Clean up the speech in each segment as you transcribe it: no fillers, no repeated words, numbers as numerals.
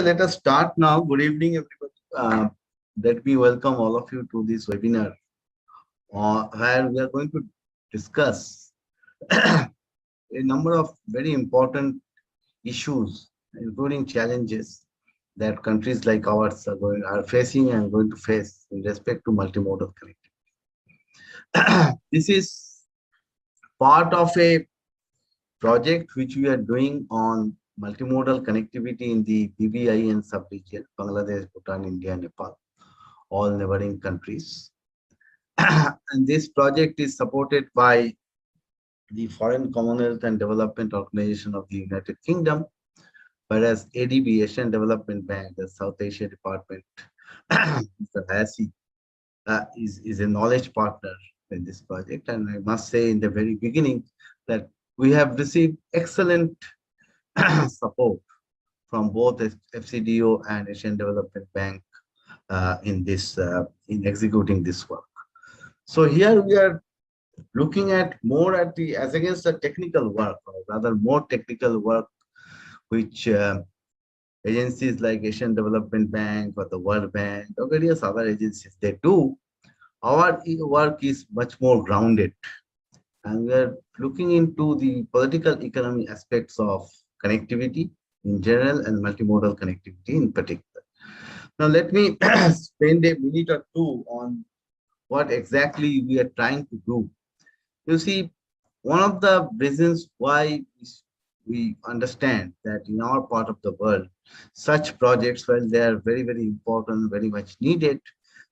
Okay, let us start now. Good evening, everybody. Let me welcome all of you to this webinar where we are going to discuss a number of very important issues, including challenges that countries like ours are facing and going to face in respect to multimodal connectivity. This is part of a project which we are doing on multimodal connectivity in the BBIN sub-region, Bangladesh, Bhutan, India, Nepal, all neighboring countries. And this project is supported by the Foreign Commonwealth and Development Organization of the United Kingdom, whereas ADB, Asian Development Bank, the South Asia Department, Mr. Hayasi, is a knowledge partner in this project. And I must say in the very beginning that we have received excellent support from both FCDO and Asian Development Bank in executing this work. So here we are looking at more at as against the technical work, or rather more technical work, which agencies like Asian Development Bank or the World Bank or various other agencies they do. Our work is much more grounded, and we are looking into the political economy aspects of connectivity in general and multimodal connectivity in particular. Now, let me spend a minute or two on what exactly we are trying to do. You see, one of the reasons why we understand that in our part of the world, such projects, while they are very, very important, very much needed,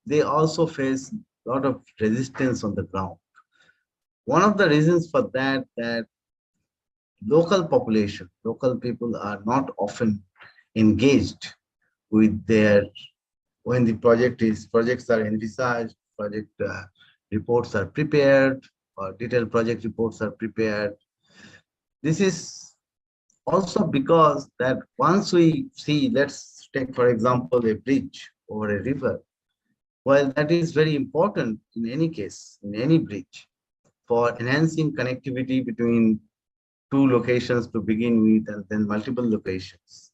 they also face a lot of resistance on the ground. One of the reasons for that local population, local people are not often engaged with when the projects are envisaged, project reports are prepared, or detailed project reports are prepared. This is also because that once we see, let's take for example a bridge over a river, while that is very important in any case, in any bridge, for enhancing connectivity between two locations to begin with and then multiple locations.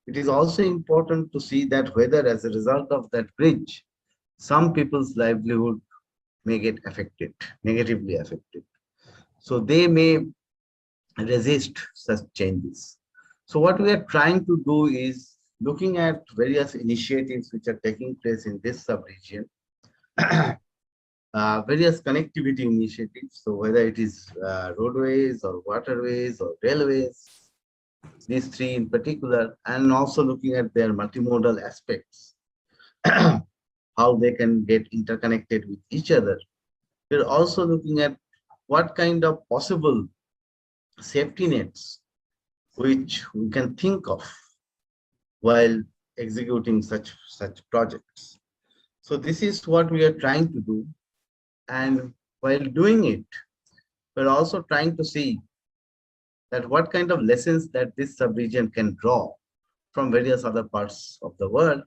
It is also important to see that whether as a result of that bridge, some people's livelihood may get affected, negatively affected. So they may resist such changes. So what we are trying to do is looking at various initiatives which are taking place in this sub-region, various connectivity initiatives. So whether it is roadways or waterways or railways, these three in particular, and also looking at their multimodal aspects, how they can get interconnected with each other. We're also looking at what kind of possible safety nets which we can think of while executing such projects. So this is what we are trying to do. And while doing it, we're also trying to see that what kind of lessons that this sub-region can draw from various other parts of the world,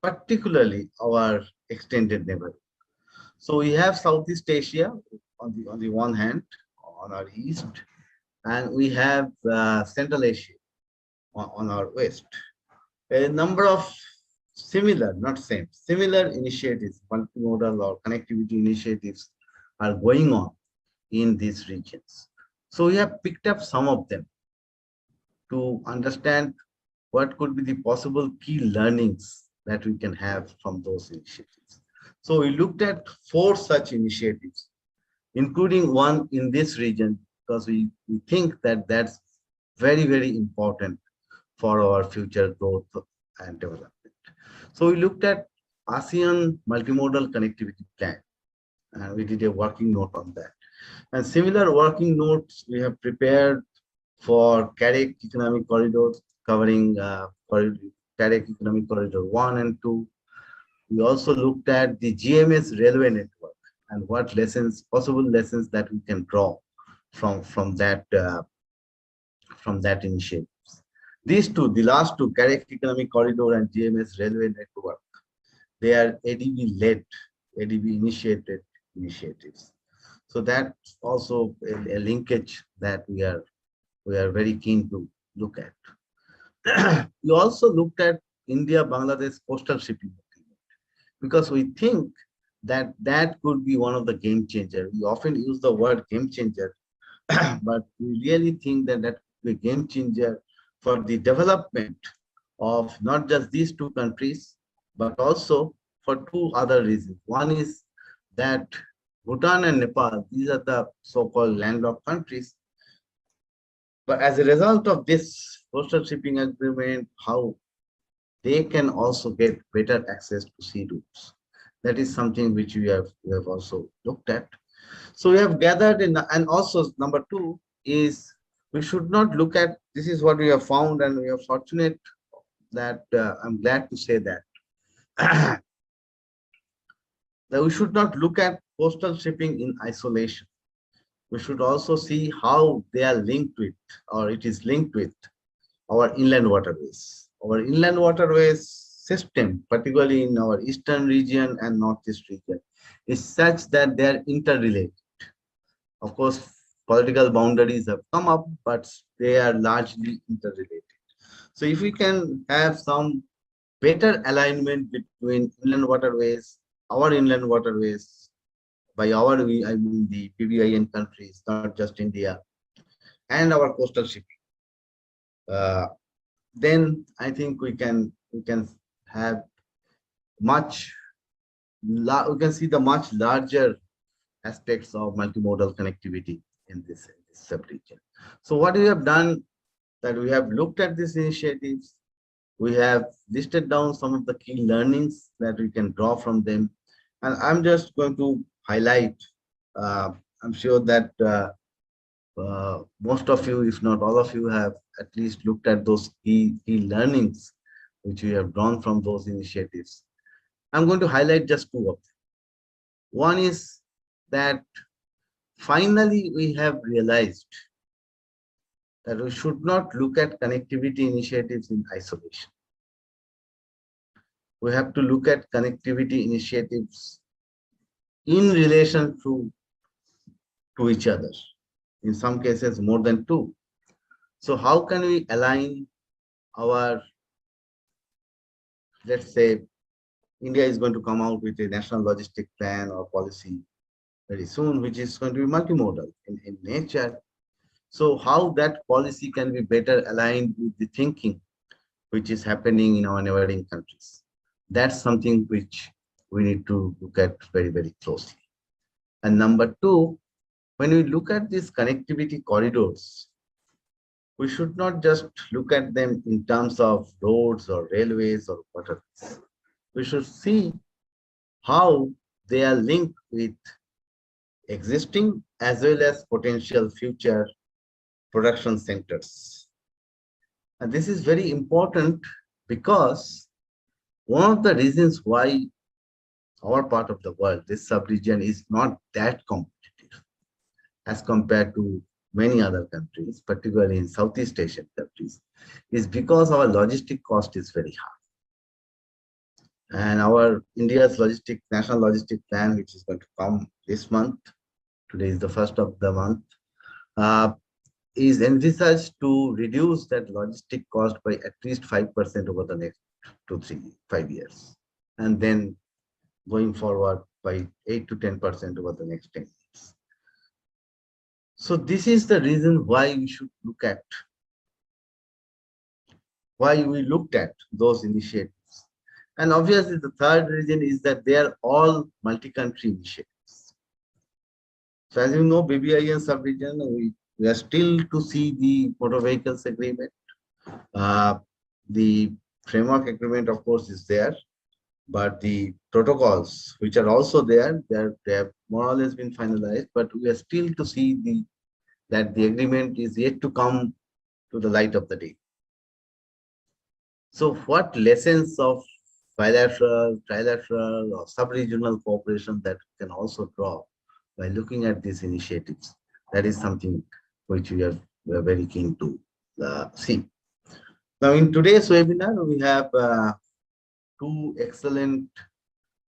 particularly our extended neighborhood. So we have Southeast Asia on the one hand, on our east, and we have Central Asia on our west. A number of similar, not same, similar initiatives, multimodal or connectivity initiatives are going on in these regions. So we have picked up some of them to understand what could be the possible key learnings that we can have from those initiatives. So we looked at 4 such initiatives, including one in this region, because we think that that's very, very important for our future growth and development. So we looked at ASEAN Multimodal Connectivity Plan, and we did a working note on that. And similar working notes we have prepared for CAREC Economic Corridors, covering CAREC Economic Corridor 1 and 2. We also looked at the GMS railway network and what possible lessons that we can draw from that initiatives. These two, the last two, CAREC Economic Corridor and GMS railway network, they are ADB-led, ADB-initiated initiatives. So that's also a linkage that we are very keen to look at. We also looked at India-Bangladesh coastal shipping agreement because we think that that could be one of the game changer. We often use the word game changer, but we really think that that could be a game changer for the development of not just these two countries, but also for two other reasons. One is that Bhutan and Nepal, these are the so-called landlocked countries. But as a result of this coastal shipping agreement, how they can also get better access to sea routes. That is something which we have also looked at. So we have gathered in, and also number two is we should not look at, this is what we have found, and we are fortunate that I'm glad to say that, that we should not look at coastal shipping in isolation. We should also see how they are linked with, or it is linked with our inland waterways. Our inland waterways system, particularly in our eastern region and northeast region, is such that they are interrelated. Of course, political boundaries have come up, but they are largely interrelated. So if we can have some better alignment between inland waterways, our inland waterways, by our I mean the BBIN countries, not just India, and our coastal shipping, uh, then I think we can have much we can see the much larger aspects of multimodal connectivity in this sub-region. So what we have done, that we have looked at these initiatives, we have listed down some of the key learnings that we can draw from them, and I'm just going to highlight. Uh, I'm sure that most of you, if not all of you, have at least looked at those key learnings which we have drawn from those initiatives. I'm going to highlight just two of them. One is that finally we have realized that we should not look at connectivity initiatives in isolation. We have to look at connectivity initiatives in relation to each other. In some cases, more than two. So how can we align our, let's say, India is going to come out with a national logistic plan or policy very soon, which is going to be multimodal in nature. So how that policy can be better aligned with the thinking which is happening in our neighboring countries. That's something which we need to look at very, very closely. And number two, when we look at these connectivity corridors, we should not just look at them in terms of roads or railways or waterways. We should see how they are linked with existing as well as potential future production centers. And this is very important because one of the reasons why our part of the world, this sub-region, is not that competitive as compared to many other countries, particularly in Southeast Asian countries, is because our logistic cost is very high. And our India's national logistic plan, which is going to come this month, today is the first of the month, is envisaged to reduce that logistic cost by at least 5% over the next 5 years. And then going forward by 8 to 10% over the next 10 years. So this is the reason why we should look at, why we looked at those initiatives. And obviously the third reason is that they are all multi-country initiatives. So as you know, BBIN sub-region, we are still to see the motor vehicles agreement. The framework agreement, of course, is there, but the protocols, which are also there, they have more or less been finalized, but we are still to see that the agreement is yet to come to the light of the day. So what lessons of bilateral, trilateral, or sub-regional cooperation that we can also draw by looking at these initiatives? That is something which we are very keen to see. Now, in today's webinar, we have two excellent,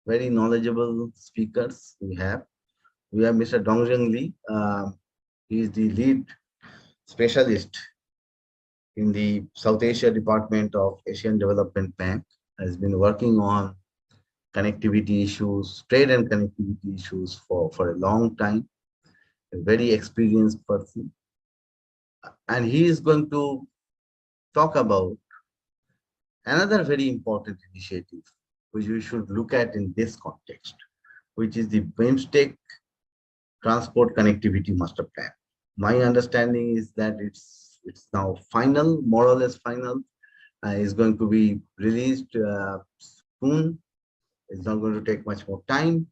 very knowledgeable speakers. We have Mr. Dongxiang. He is the lead specialist in the South Asia Department of Asian Development Bank, has been working on connectivity issues, trade and connectivity issues for a long time, a very experienced person. And he is going to talk about another very important initiative, which we should look at in this context, which is the BIMSTEC Transport Connectivity Master Plan. My understanding is that it's now final, more or less final. It's going to be released soon. It's not going to take much more time.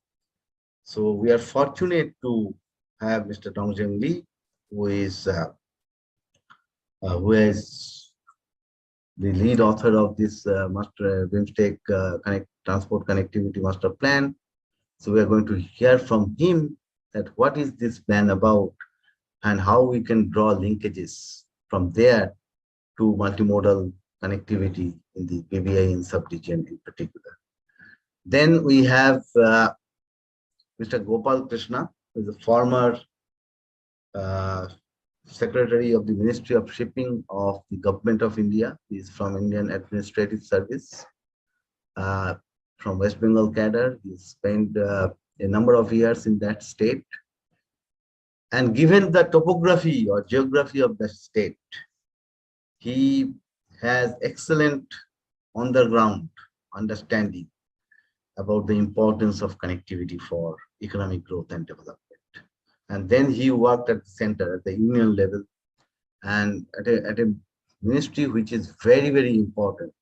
So we are fortunate to have Mr. Dongxiang, who is the lead author of this master BIMSTEC Transport Connectivity Master Plan. So we are going to hear from him that what is this plan about and how we can draw linkages from there to multimodal connectivity in the BBIN subregion in particular. Then we have Mr. Gopal Krishna, who is a former Secretary of the Ministry of Shipping of the Government of India. He is from Indian Administrative Service, from West Bengal cadre. He spent a number of years in that state. And given the topography or geography of the state, he has excellent on-the-ground understanding about the importance of connectivity for economic growth and development. And then he worked at the center, at the union level, and at a ministry which is very, very important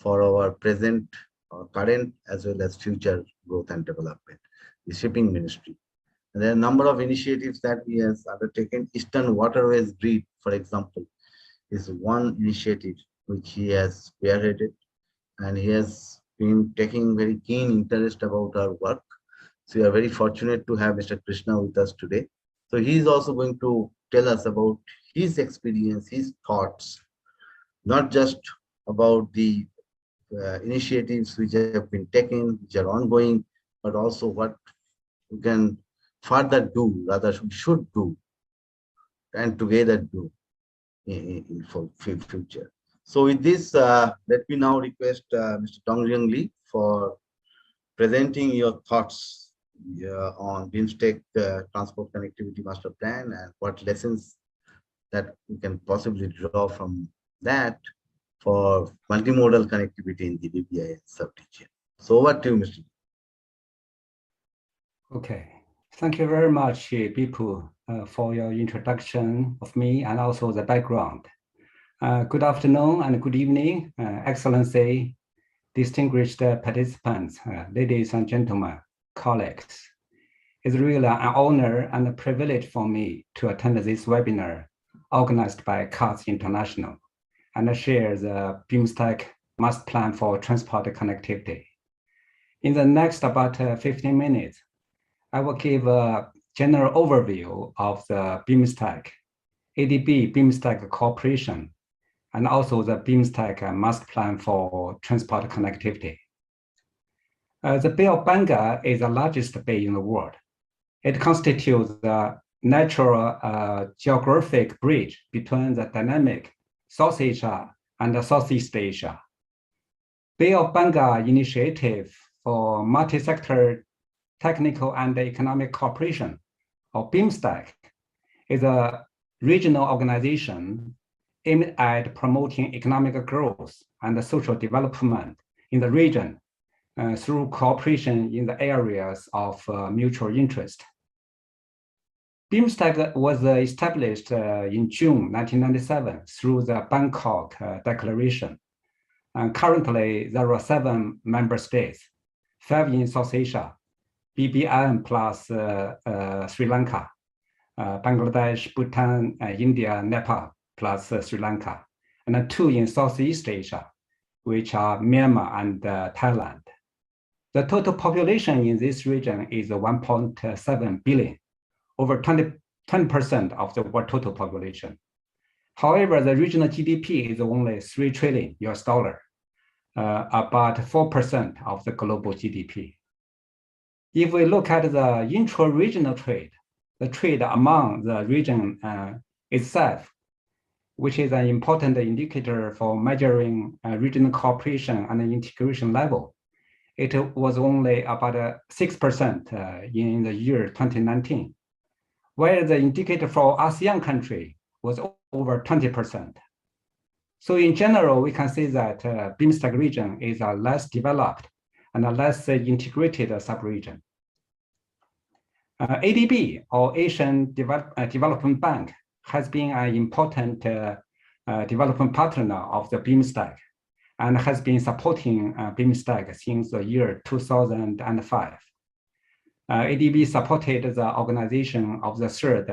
for our present, or current, as well as future growth and development, the shipping ministry. And there are a number of initiatives that he has undertaken. Eastern Waterways Grid, for example, is one initiative which he has spearheaded, and he has been taking very keen interest about our work. So we are very fortunate to have Mr. Krishna with us today. So he is also going to tell us about his experience, his thoughts, not just about the initiatives which have been taken, which are ongoing, but also what we can further do, rather we should do, and together do for future. So with this, let me now request Mr. Dongxiang for presenting your thoughts on BIMSTEC Transport Connectivity Master Plan and what lessons that we can possibly draw from that for multimodal connectivity in the BBIN subregion. So over to you, Mr. Okay, thank you very much, Bipul, for your introduction of me and also the background. Good afternoon and good evening, Excellency, distinguished participants, ladies and gentlemen, colleagues. It's really an honor and a privilege for me to attend this webinar organized by CARS International and share the BIMSTEC Master Plan for Transport Connectivity. In the next about 15 minutes, I will give a general overview of the BIMSTEC, ADB BIMSTEC cooperation, and also the BIMSTEC Master Plan for Transport Connectivity. The Bay of Bengal is the largest bay in the world. It constitutes the natural geographic bridge between the dynamic South Asia and Southeast Asia. Bay of Bengal Initiative for Multi-Sector Technical and Economic Cooperation, or BIMSTEC, is a regional organization aimed at promoting economic growth and social development in the region through cooperation in the areas of mutual interest. BIMSTEC was established in June 1997 through the Bangkok Declaration. And currently, there are 7 member states, 5 in South Asia, BBIN plus Sri Lanka, Bangladesh, Bhutan, India, Nepal plus Sri Lanka, and 2 in Southeast Asia, which are Myanmar and Thailand. The total population in this region is 1.7 billion, over 20% of the world total population. However, the regional GDP is only 3 trillion US dollar, about 4% of the global GDP. If we look at the intra-regional trade, the trade among the region itself which is an important indicator for measuring regional cooperation and integration level. It was only about 6% in the year 2019, where the indicator for ASEAN country was over 20%. So in general, we can say that BIMSTEC region is a less developed and a less integrated sub-region. ADB, or Asian Development Bank, has been an important development partner of the BIMSTEC and has been supporting BIMSTEC since the year 2005. ADB supported the organization of the third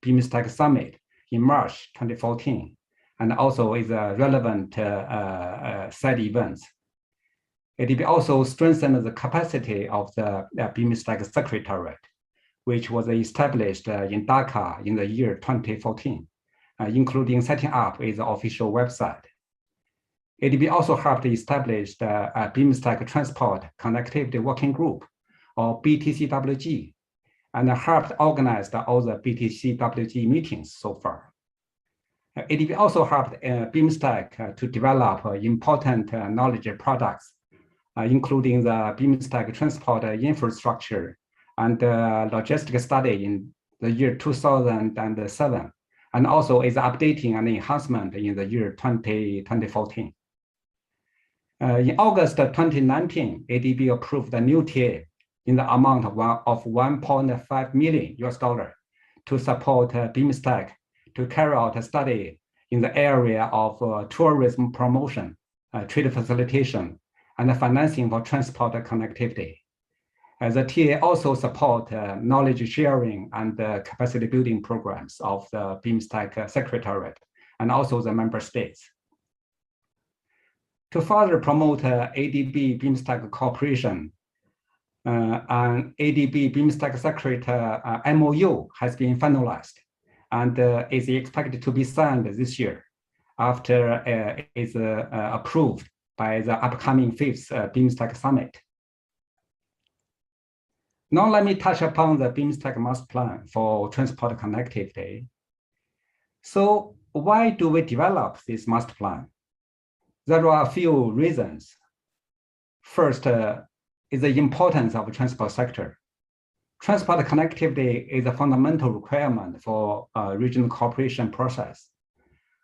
BIMSTEC Summit in March 2014, and also is a relevant side events. ADB also strengthened the capacity of the BIMSTEC Secretariat, which was established in Dhaka in the year 2014, including setting up its official website. ADB also helped establish the BIMSTEC Transport Connectivity Working Group, or BTCWG, and helped organize all the BTCWG meetings so far. ADB also helped BIMSTEC to develop important knowledge products, including the BIMSTEC transport infrastructure and logistics study in the year 2007, and also is updating and enhancement in the year 2014. In August 2019, ADB approved a new TA in the amount of $1.5 million to support BIMSTEC to carry out a study in the area of tourism promotion, trade facilitation, and financing for transport connectivity. The TA also support knowledge sharing and capacity building programs of the BIMSTEC Secretariat and also the member states. To further promote ADB BIMSTEC cooperation, an ADB BIMSTEC Secretariat MOU has been finalized and is expected to be signed this year after it is approved by the upcoming 5th BIMSTEC Summit. Now let me touch upon the BIMSTEC Master Plan for transport connectivity. So why do we develop this master plan? There are a few reasons. First is the importance of the transport sector. Transport connectivity is a fundamental requirement for regional cooperation process.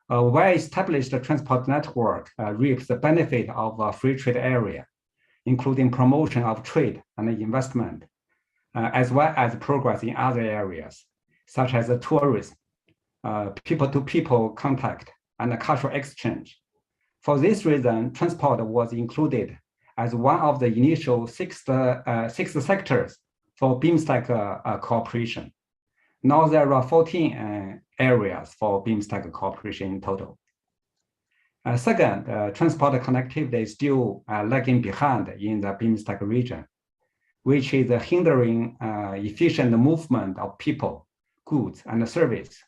A well-established transport network reaps the benefit of a free trade area, including promotion of trade and investment, as well as progress in other areas, such as tourism, people-to-people contact, and cultural exchange. For this reason, transport was included as one of the initial six sectors for BIMSTEC cooperation. Now there are 14 areas for BIMSTEC cooperation in total. Second, transport connectivity is still lagging behind in the BIMSTEC region, which is hindering efficient movement of people, goods, and service.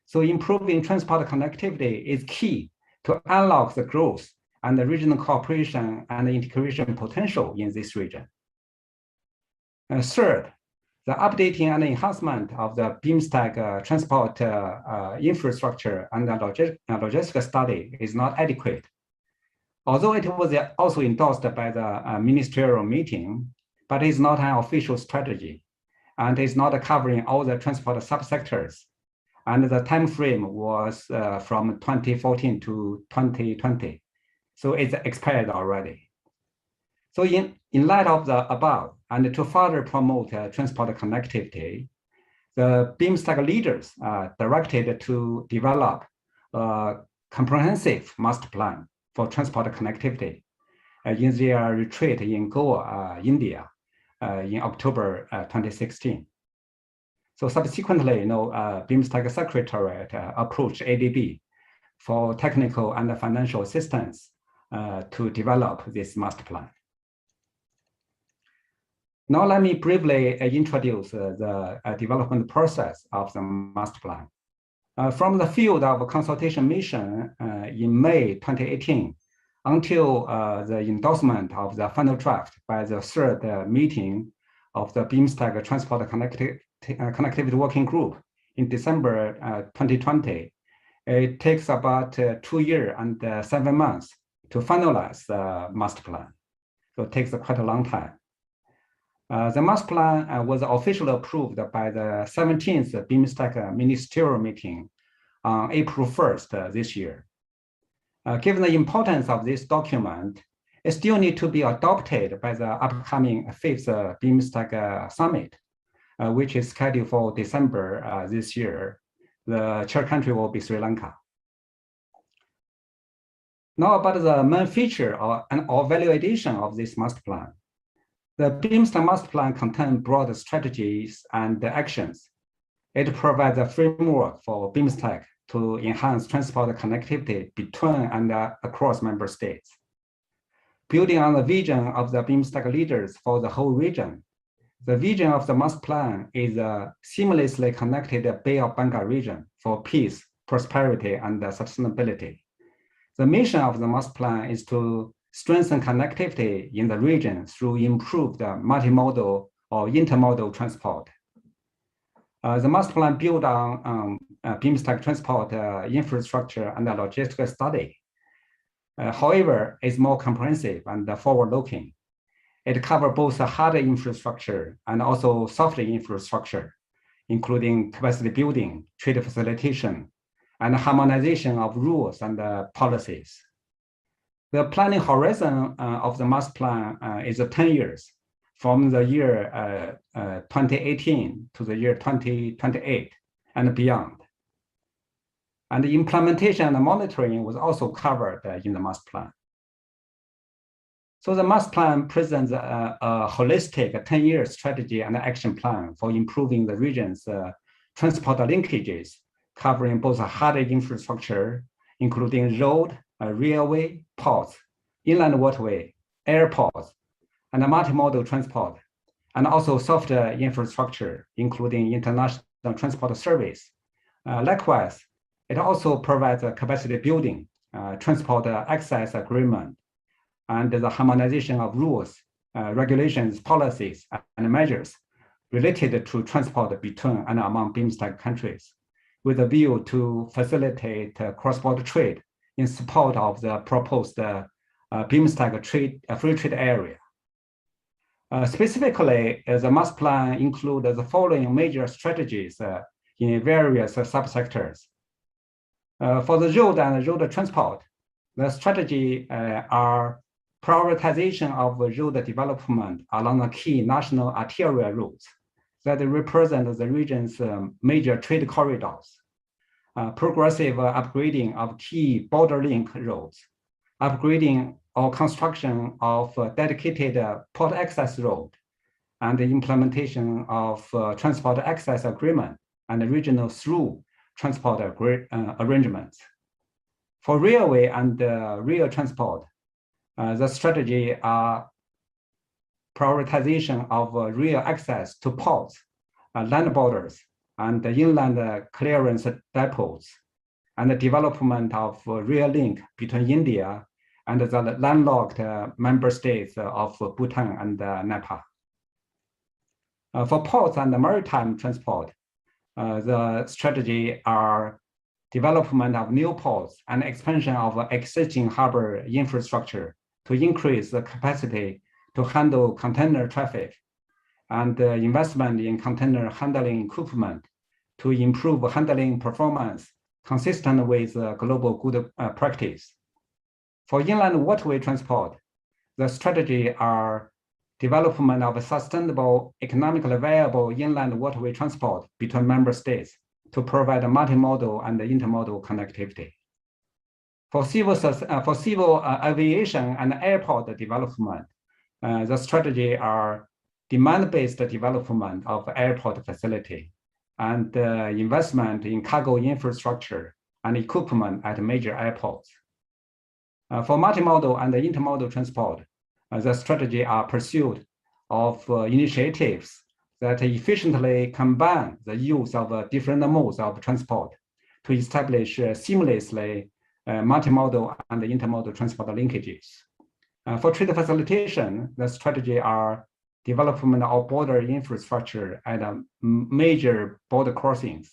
So improving transport connectivity is key to unlock the growth and the regional cooperation and integration potential in this region. Third, the updating and enhancement of the BIMSTEC transport infrastructure and the logistics study is not adequate. Although it was also endorsed by the ministerial meeting, but it's not an official strategy and is not covering all the transport subsectors. And the time frame was from 2014 to 2020. So it's expired already. So in light of the above, and to further promote transport connectivity, the BIMSTEC leaders are directed to develop a comprehensive master plan for transport connectivity in their retreat in Goa, India, in October 2016. So subsequently, BIMSTEC Secretariat approached ADB for technical and financial assistance to develop this master plan. Now let me briefly introduce the development process of the master plan. From the field of consultation mission in May 2018 until the endorsement of the final draft by the third meeting of the BIMSTEC Transport Connectivity Working Group in December 2020, It takes about 2 years and 7 months to finalize the master plan. So it takes quite a long time. The master plan was officially approved by the 17th BIMSTEC ministerial meeting on April 1st this year. Given the importance of this document, it still needs to be adopted by the upcoming 5th BIMSTEC summit, which is scheduled for December this year. The chair country will be Sri Lanka. Now about the main feature or value addition of this master plan. The BIMSTEC master plan contains broad strategies and actions. It provides a framework for BIMSTEC to enhance transport connectivity between and across member states. Building on the vision of the BIMSTEC leaders for the whole region, the vision of the master plan is a seamlessly connected Bay of Bengal region for peace, prosperity, and sustainability. The mission of the master plan is to strengthen connectivity in the region through improved multimodal or intermodal transport. The master plan built on BIMSTEC transport infrastructure and logistical study. However, it's more comprehensive and forward-looking. It covers both hard infrastructure and also software infrastructure, including capacity building, trade facilitation, and harmonization of rules and policies. The planning horizon of the master plan is 10 years, from the year 2018 to the year 2028 and beyond. And the implementation and the monitoring was also covered in the master plan. So the master plan presents a holistic 10-year strategy and action plan for improving the region's transport linkages, covering both hard infrastructure, including road, railway, ports, inland waterway, airports, and multimodal transport, and also software infrastructure, including international transport service. Likewise, it also provides a capacity building, transport access agreement, and the harmonization of rules, regulations, policies, and measures related to transport between and among BIMSTEC countries, with a view to facilitate cross-border trade in support of the proposed BIMSTEC free trade area. Specifically, the master plan includes the following major strategies in various subsectors. For the road and road transport, the strategy are prioritization of road development along the key national arterial routes that represent the region's major trade corridors, progressive upgrading of key border link roads, upgrading or construction of dedicated port access road, and the implementation of transport access agreement and regional through transport arrangements. For railway and rail transport, the strategy are prioritization of rail access to ports, land borders, and the inland clearance depots, and the development of rail link between India and the landlocked member states of Bhutan and Nepal. For ports and maritime transport, the strategy are development of new ports and expansion of existing harbor infrastructure to increase the capacity to handle container traffic, and investment in container handling equipment to improve handling performance consistent with global good practice. For inland waterway transport, the strategy are development of a sustainable, economically viable inland waterway transport between member states to provide a multimodal and intermodal connectivity. For civil aviation and airport development, the strategy are demand-based development of airport facility and investment in cargo infrastructure and equipment at major airports. For multimodal and intermodal transport, the strategy are pursuit of initiatives that efficiently combine the use of different modes of transport to establish seamlessly multimodal and intermodal transport linkages. For trade facilitation, the strategy are development of border infrastructure at major border crossings,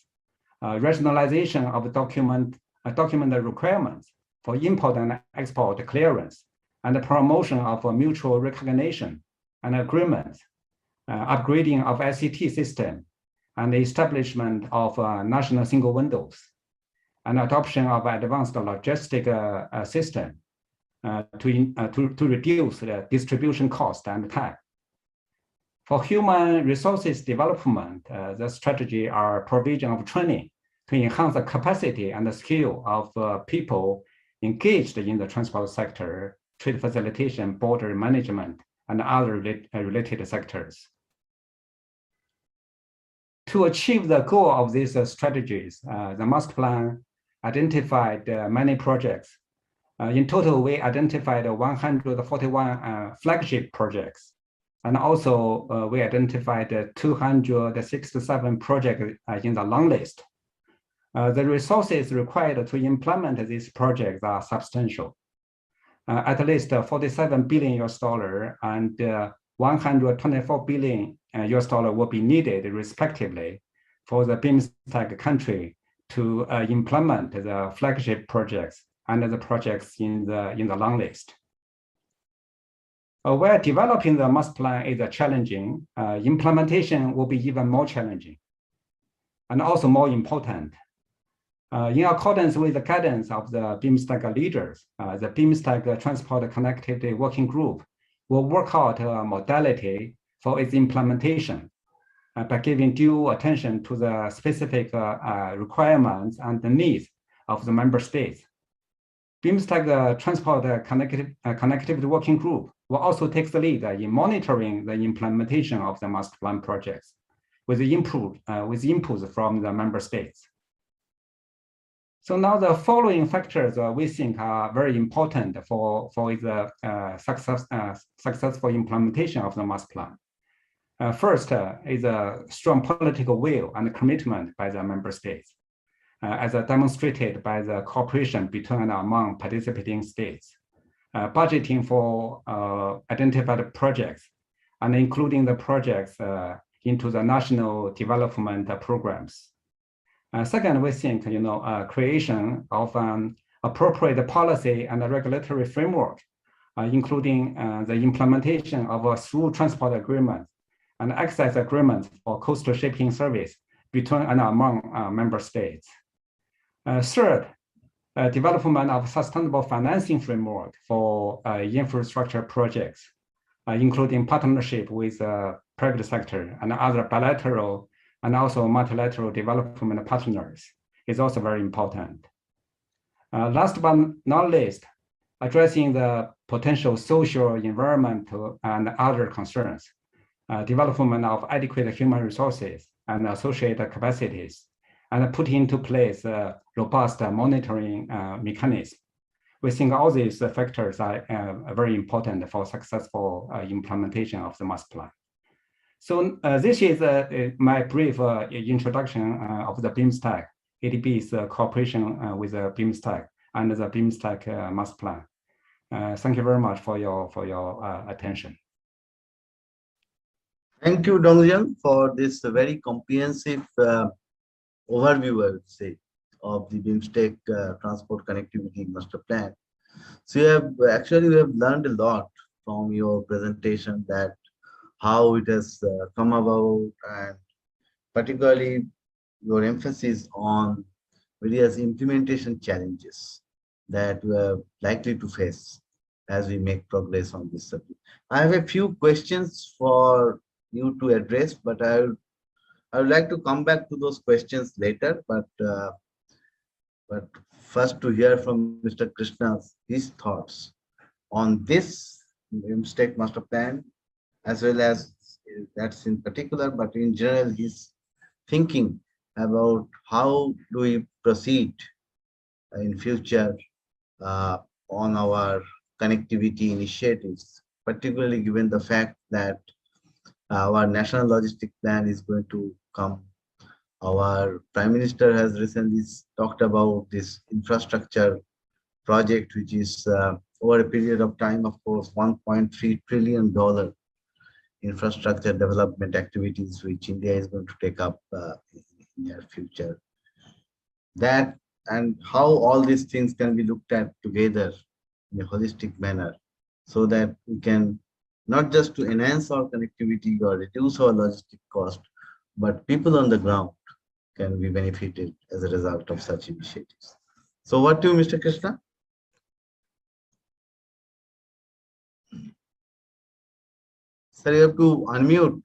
rationalization of document document the requirements for import and export clearance, and the promotion of mutual recognition and agreements, upgrading of ICT system, and the establishment of national single windows, and adoption of advanced logistic system to reduce the distribution cost and time. For human resources development, the strategy are provision of training to enhance the capacity and the skill of people engaged in the transport sector, trade facilitation, border management, and other related sectors. To achieve the goal of these strategies, the master plan identified many projects. In total, we identified 141 flagship projects. And also, we identified 267 projects in the long list. The resources required to implement these projects are substantial. At least $47 billion and $124 billion will be needed respectively for the BIMSTEC country to implement the flagship projects and the projects in the long list. Where developing the master plan is challenging, implementation will be even more challenging and also more important. In accordance with the guidance of the BIMSTEC leaders, the BIMSTEC Transport Connectivity Working Group will work out a modality for its implementation by giving due attention to the specific requirements and the needs of the member states. BIMSTEC Transport Connectivity Working Group will also take the lead in monitoring the implementation of the master plan projects with inputs from the member states. So now the following factors we think are very important for the successful implementation of the master plan. First is a strong political will and commitment by the member states, as demonstrated by the cooperation between and among participating states, budgeting for identified projects, and including the projects into the national development programs. Second, we think creation of an appropriate policy and a regulatory framework, including the implementation of a through transport agreement and access agreement for coastal shipping service between and among member states. Third, development of sustainable financing framework for infrastructure projects, including partnership with private sector and other bilateral and also multilateral development partners is also very important. Last but not least, addressing the potential social, environmental, and other concerns, development of adequate human resources and associated capacities, and put into place a robust monitoring mechanism. We think all these factors are very important for successful implementation of the master plan. So this is my brief introduction of the BIMSTEC, ADB's cooperation with the BIMSTEC and the BIMSTEC master plan. Thank you very much for your attention. Thank you, Dongxiang, for this very comprehensive overview, I would say, of the BIMSTEC Transport Connectivity Master Plan. So we have learned a lot from your presentation, that how it has come about, and particularly your emphasis on various implementation challenges that we are likely to face as we make progress on this subject. I have a few questions for you to address, but I would like to come back to those questions later. But first, to hear from Mr. Krishna his thoughts on this BIMSTEC master plan, as well as that's in particular, but in general, his thinking about how do we proceed in future on our connectivity initiatives, particularly given the fact that our national logistic plan is going to come. Our Prime Minister has recently talked about this infrastructure project, which is over a period of time, of course, $1.3 trillion infrastructure development activities, which India is going to take up in the near future. That and how all these things can be looked at together in a holistic manner so that we can not just to enhance our connectivity or reduce our logistic cost, but people on the ground can be benefited as a result of such initiatives. So what do you, Mr. Krishna? Sir, you have to unmute.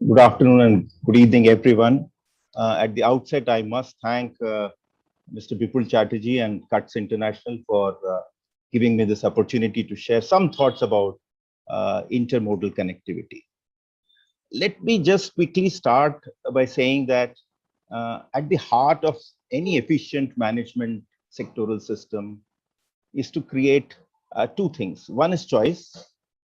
Good afternoon and good evening, everyone. At the outset, I must thank Mr. Bipul Chatterjee and CUTS International for giving me this opportunity to share some thoughts about intermodal connectivity. Let me just quickly start by saying that at the heart of any efficient management sectoral system is to create two things. One is choice,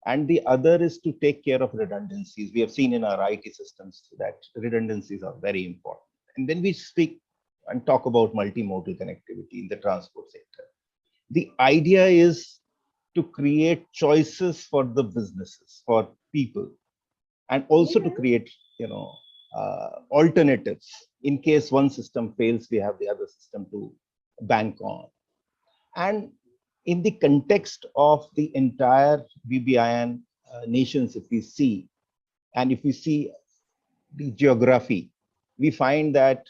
and the other is to take care of redundancies. We have seen in our IT systems that redundancies are very important. And when we speak and talk about multimodal connectivity in the transport sector, the idea is to create choices for the businesses, for people, and also to create, alternatives. In case one system fails, we have the other system to bank on. And in the context of the entire BBIN nations, if we see, and if we see the geography, we find that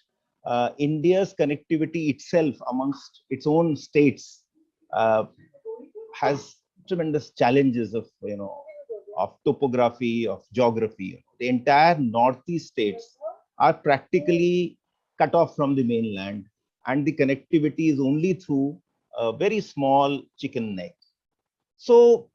India's connectivity itself amongst its own states has tremendous challenges of topography, of geography. The entire northeast states are practically cut off from the mainland, and the connectivity is only through a very small chicken neck. So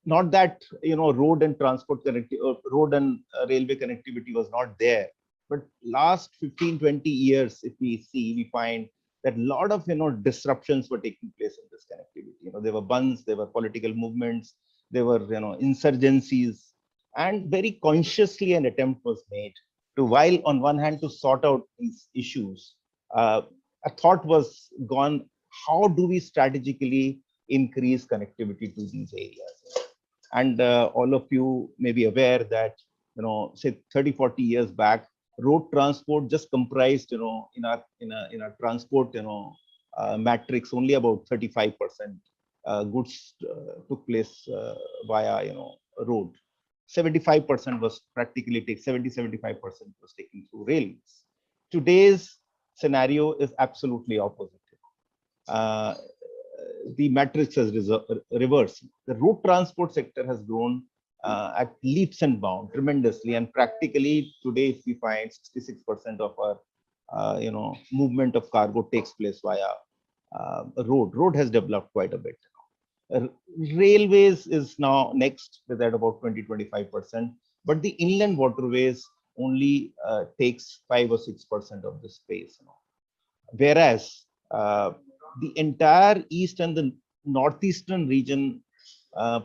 not that road and transport connectivity, road and railway connectivity was not there, but last 15-20 years, if we see, we find that a lot of disruptions were taking place in this connectivity. There were bunds, there were political movements, there were insurgencies, and very consciously an attempt was made to, while on one hand to sort out these issues, a thought was gone, how do we strategically increase connectivity to these areas? And all of you may be aware that, say 30-40 years back, road transport just comprised, in our transport, matrix, only about 35% goods took place via, road. 75% was practically 70-75% was taken through railways. Today's scenario is absolutely opposite. The matrix has reversed. The road transport sector has grown at leaps and bounds tremendously, and practically today, if we find 66% of our movement of cargo takes place via road. Road has developed quite a bit. Railways is now next with that about 20-25%, but the inland waterways only takes 5 or 6% of the space. Whereas the entire east and the northeastern region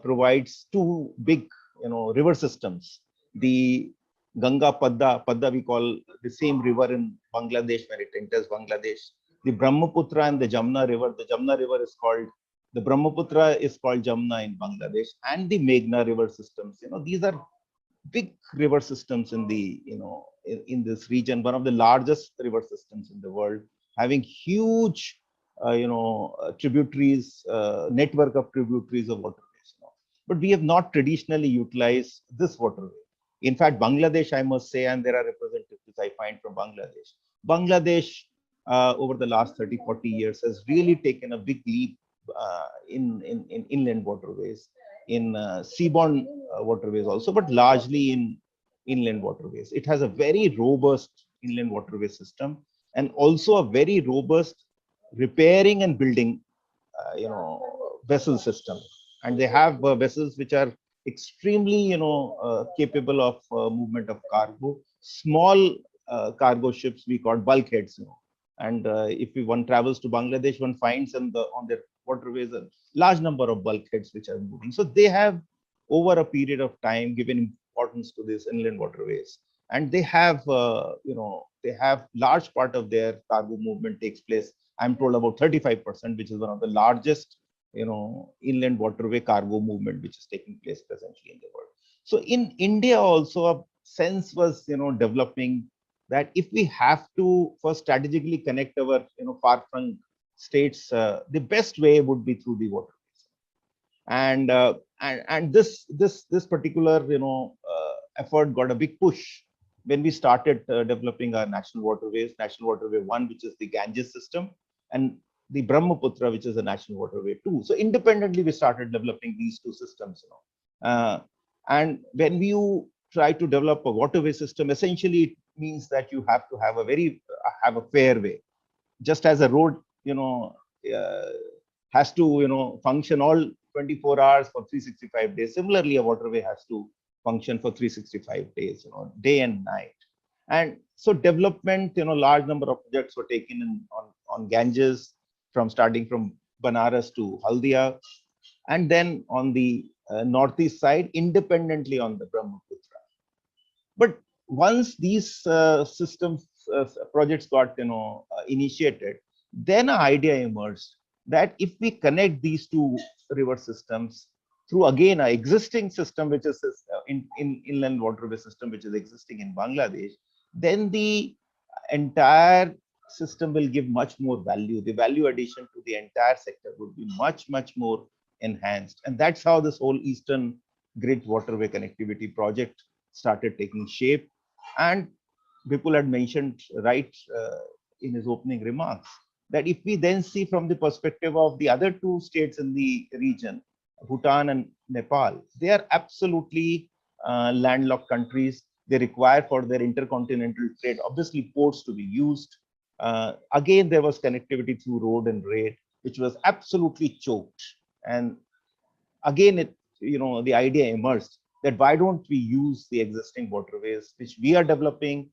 provides two big river systems. The Ganga Padda we call the same river in Bangladesh when it enters Bangladesh. The Brahmaputra and the Jamna river. The Jamna river is called, the Brahmaputra is called Jamna in Bangladesh, and the Meghna river systems. These are big river systems in the in this region, one of the largest river systems in the world, having huge tributaries, network of tributaries of waterways. But we have not traditionally utilized this waterway. In fact, Bangladesh, I must say, and there are representatives I find from Bangladesh. Bangladesh, over the last 30-40 years, has really taken a big leap in inland waterways, in seaborne waterways also, but largely in inland waterways. It has a very robust inland waterway system, and also a very robust repairing and building vessel system. And they have vessels which are extremely capable of movement of cargo, small cargo ships we call bulkheads. And if one travels to Bangladesh, one finds on their waterways a large number of bulkheads which are moving. So they have, over a period of time, given importance to these inland waterways, and they have they have large part of their cargo movement takes place, I'm told about 35%, which is one of the largest inland waterway cargo movement which is taking place presently in the world. So in India also, a sense was, developing that if we have to first strategically connect our, far-flung states, the best way would be through the waterways. And this particular, effort got a big push when we started developing our national waterways, National Waterway 1, which is the Ganges system, and the Brahmaputra, which is the National Waterway 2. So independently, we started developing these two systems. And when you try to develop a waterway system, essentially it means that you have to have a fair way. Just as a road, has to, function all 24 hours for 365 days. Similarly, a waterway has to function for 365 days, day and night. And so development, large number of projects were taken on Ganges, starting from Banaras to Haldia, and then on the northeast side, independently on the Brahmaputra. But once these projects got, initiated, then an idea emerged that if we connect these two river systems through, again, an existing system, which is inland waterway system, which is existing in Bangladesh, then the entire system will give much more value. The value addition to the entire sector would be much, much more enhanced. And that's how this whole Eastern Grid Waterway Connectivity Project started taking shape. And Bipul had mentioned right in his opening remarks that if we then see from the perspective of the other two states in the region, Bhutan and Nepal, they are absolutely landlocked countries. They require for their intercontinental trade, obviously, ports to be used. Again, there was connectivity through road and rail, which was absolutely choked. And again, the idea emerged that why don't we use the existing waterways, which we are developing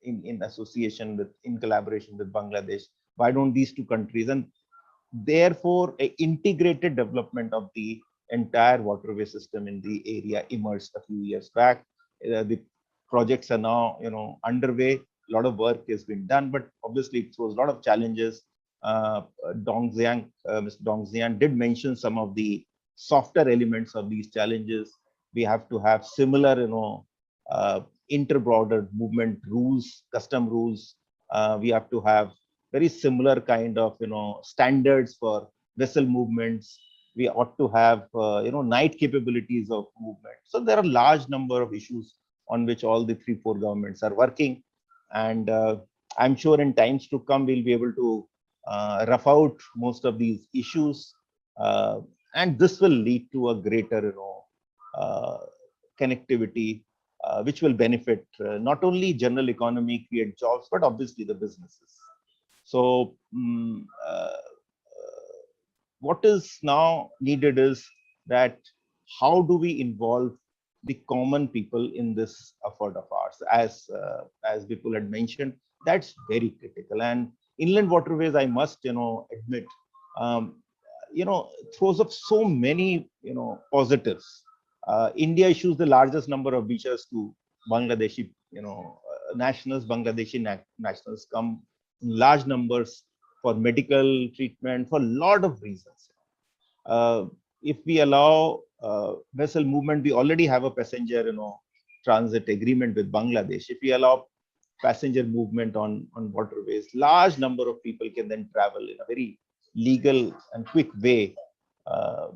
in association with, in collaboration with Bangladesh. Why don't these two countries? And therefore, an integrated development of the entire waterway system in the area emerged a few years back. The projects are now, underway. A lot of work has been done, but obviously it throws a lot of challenges. Dongxiang, Mr. Dongxiang did mention some of the softer elements of these challenges. We have to have similar, inter-border movement rules, custom rules. We have to have very similar kind of, standards for vessel movements. We ought to have, night capabilities of movement. So there are a large number of issues on which all the 3-4 governments are working. And I'm sure in times to come, we'll be able to rough out most of these issues. And this will lead to a greater, connectivity, which will benefit not only general economy, create jobs, but obviously the businesses. So what is now needed is that how do we involve the common people in this effort of ours? As Bipul had mentioned, that's very critical. And inland waterways, I must, admit, throws up so many, positives. India issues the largest number of visas to Bangladeshi, nationals. Bangladeshi nationals come in large numbers for medical treatment for a lot of reasons. If we allow vessel movement, we already have a passenger, transit agreement with Bangladesh. If we allow passenger movement on waterways, large number of people can then travel in a very legal and quick way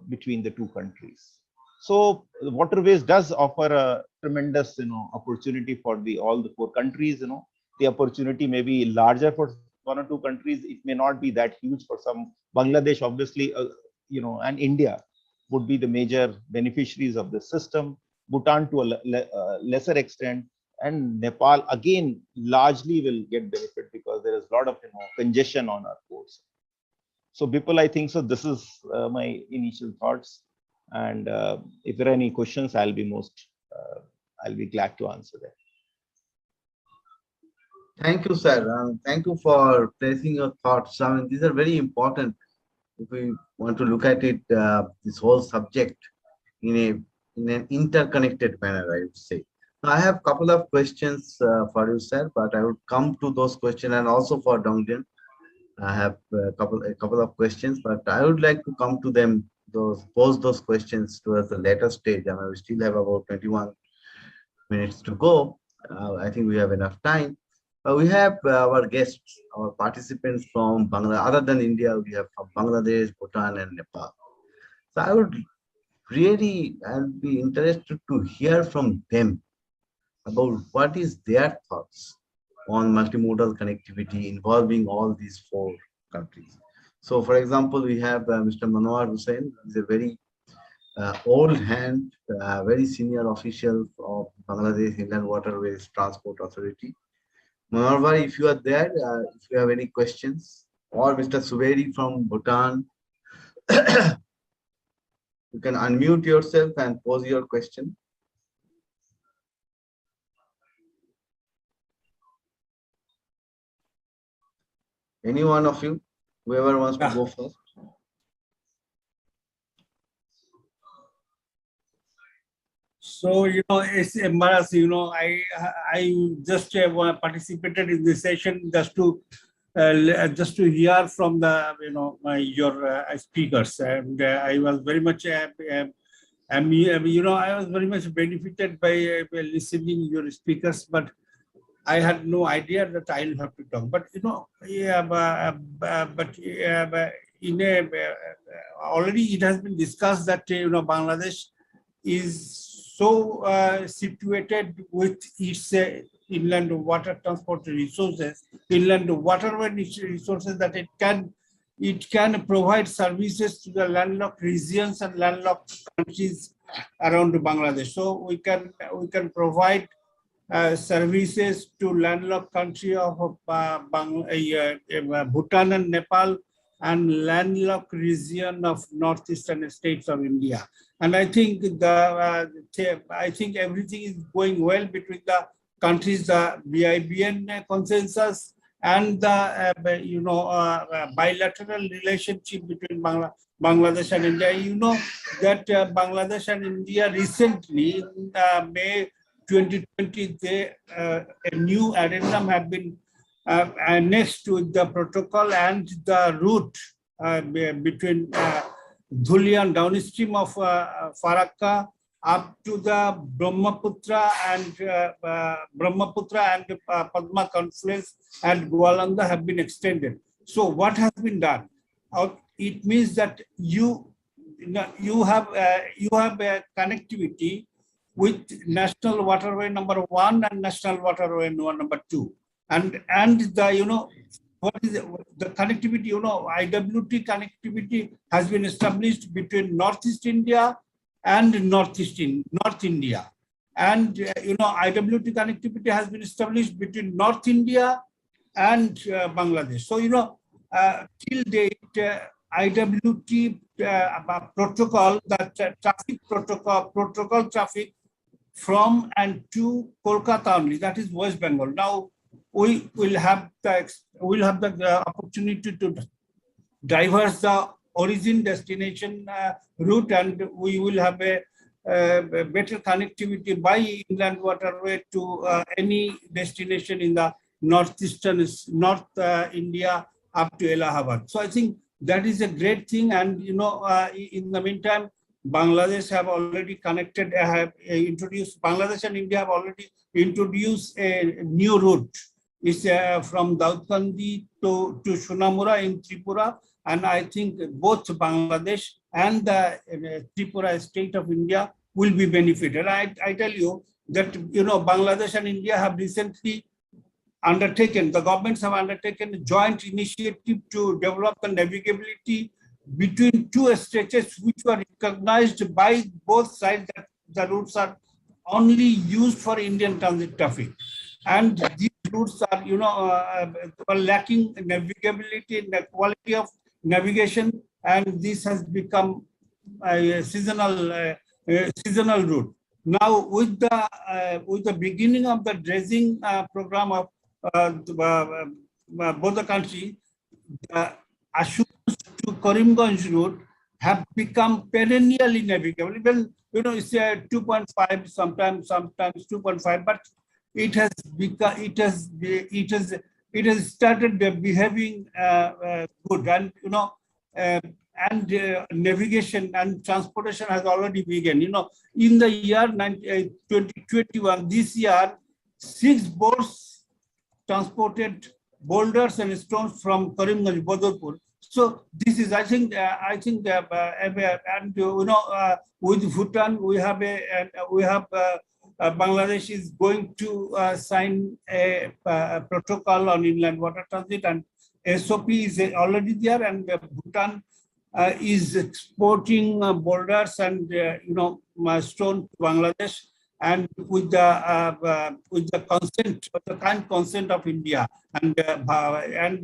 between the two countries. So the waterways does offer a tremendous, opportunity for all the 4 countries. The opportunity may be larger for 1 or 2 countries. It may not be that huge for some. Bangladesh, obviously, and India would be the major beneficiaries of the system. Bhutan to a lesser extent, and Nepal again largely will get benefit because there is a lot of congestion on our ports. So Bipul, I think so. This is my initial thoughts, and if there are any questions, I'll be glad to answer them. Thank you, sir. Thank you for placing your thoughts. I mean, these are very important if we want to look at it, this whole subject in an interconnected manner, I would say. Now, I have a couple of questions for you, sir, but I would come to those questions, and also for Dongxiang. I have a couple of questions, but I would like to come to them, pose those questions towards the later stage. I mean, we still have about minutes to go. I think we have enough time. We have our guests, our participants from Bangladesh. Other than India, we have from Bangladesh, Bhutan, and Nepal. So I would really, I'd be interested to hear from them about what is their thoughts on multimodal connectivity involving all these four countries. So, for example, we have Mr. Manohar Hussain, who is a very old hand, very senior official of Bangladesh Inland Waterways Transport Authority. Manohar bhai, if you are there, if you have any questions, or Mr. Subedi from Bhutan, you can unmute yourself and pose your question. Any one of you, whoever wants to go first. So, it's embarrassing. I just participated in this session just to hear from the, your speakers, and I was very much, I was very much benefited by listening your speakers, but I had no idea that I'll have to talk. But already it has been discussed that Bangladesh is so situated with its inland water transport resources, inland waterway resources, that it can provide services to the landlocked regions and landlocked countries around Bangladesh. So we can provide services to landlocked country of Bhutan and Nepal, and landlocked region of northeastern states of India. And I think everything is going well between the countries, the BBIN consensus and the bilateral relationship between Bangladesh and India. You know that Bangladesh and India recently, in May 2020, a new addendum have been annexed to the protocol, and the route between Dhulian downstream of Farakka up to the Brahmaputra and Padma confluence and Gwalanda have been extended. So what has been done? It means that you have a connectivity with National Waterway number 1 and National Waterway number 2, and the what is the connectivity? IWT connectivity has been established between Northeast India and North India, and IWT connectivity has been established between North India and Bangladesh. So till date, IWT protocol, that traffic protocol traffic from and to Kolkata only, that is West Bengal. Now we will have the opportunity to diverse the origin destination route, and we will have a better connectivity by inland waterway to any destination in the North India up to Allahabad. So I think that is a great thing, and in the meantime, Bangladesh have already connected, Bangladesh and India have already introduced a new route. It's from Daudkandi to Shunamura in Tripura, and I think both Bangladesh and the Tripura state of India will be benefited. I tell you that Bangladesh and India have recently undertaken, the governments have undertaken a joint initiative to develop the navigability between two stretches which were recognized by both sides, that the routes are only used for Indian transit traffic, and these routes are were lacking navigability and the quality of navigation, and this has become a seasonal route. Now with the beginning of the dredging program of both the country, the Ashur to Karimganj route have become perennially navigable. Even it's 2.5, sometimes 2.5, but it has started behaving good, and and navigation and transportation has already begun. You know, in the year 2021, this year, 6 boats transported boulders and stones from Karimganj, Badurpur. So this is, I think, with Bhutan, Bangladesh is going to sign a protocol on inland water transit, and SOP is already there, and Bhutan is exporting boulders and stone to Bangladesh, and with the consent, the kind consent of India, and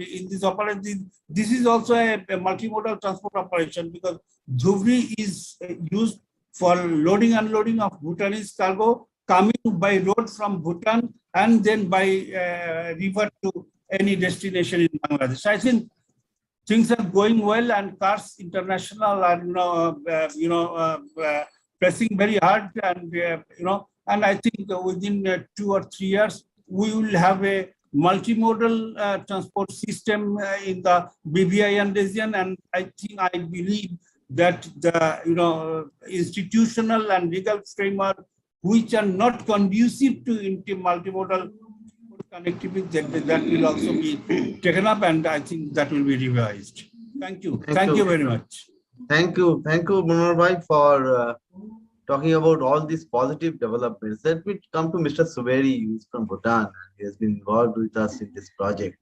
in this operation, this is also a multimodal transport operation, because Dhubri is used for loading and unloading of Bhutanese cargo coming by road from Bhutan and then by river to any destination in Bangladesh. I think things are going well, and Cars International are pressing very hard, and and I think within 2 or 3 years we will have a multimodal transport system in the BBIN region, and I believe that the institutional and legal framework which are not conducive to multimodal connectivity, that will also be taken up, and I think that will be revised. Thank you. Thank you very much. Thank you, Manor Bhai, for talking about all these positive developments. Let me come to Mr. Suberi, who is from Bhutan. He has been involved with us in this project.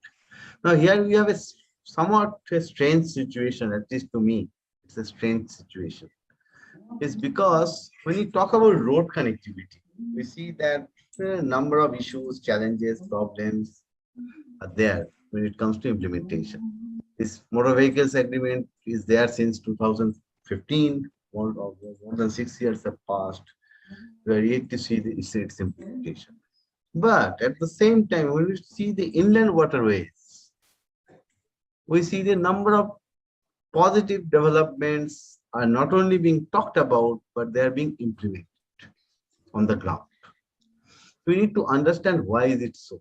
Now, here we have a somewhat strange situation, at least to me. It's a strange situation. It's because when you talk about road connectivity, we see that a number of issues, challenges, problems are there when it comes to implementation. This motor vehicles agreement is there since 2015. More than 6 years have passed. We are yet to see its implementation. But at the same time, when we see the inland waterways, we see the number of positive developments are not only being talked about, but they are being implemented on the ground. We need to understand why is it so.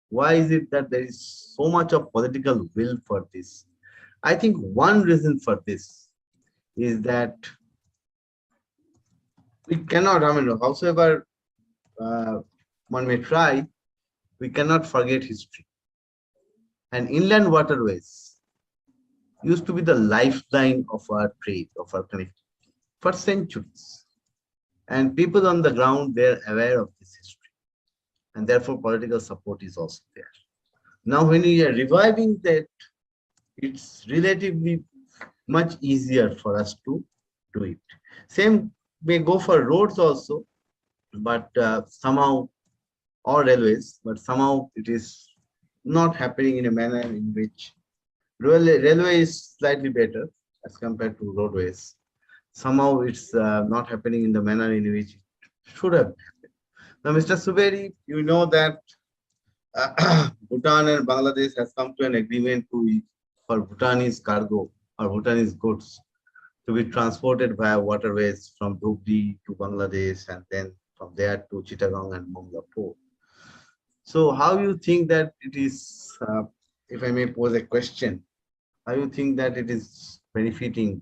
Why is it that there is so much of political will for this? I think one reason for this is that we cannot, howsoever one may try, we cannot forget history. And inland waterways used to be the lifeline of our trade, of our connectivity for centuries. And people on the ground, they're aware of this history. And therefore, political support is also there. Now, when we are reviving that, it's relatively much easier for us to do it. Same may go for roads also, but somehow, or railways, but somehow it is not happening in a manner in which railway is slightly better as compared to roadways. Somehow it's not happening in the manner in which it should have happened. Now, Mr. Suberi, you know that Bhutan and Bangladesh has come to an agreement for Bhutanese cargo or Bhutanese goods to be transported via waterways from Dhubri to Bangladesh, and then from there to Chittagong and Mongla Port. So how you think that it is, if I may pose a question, how you think that it is benefiting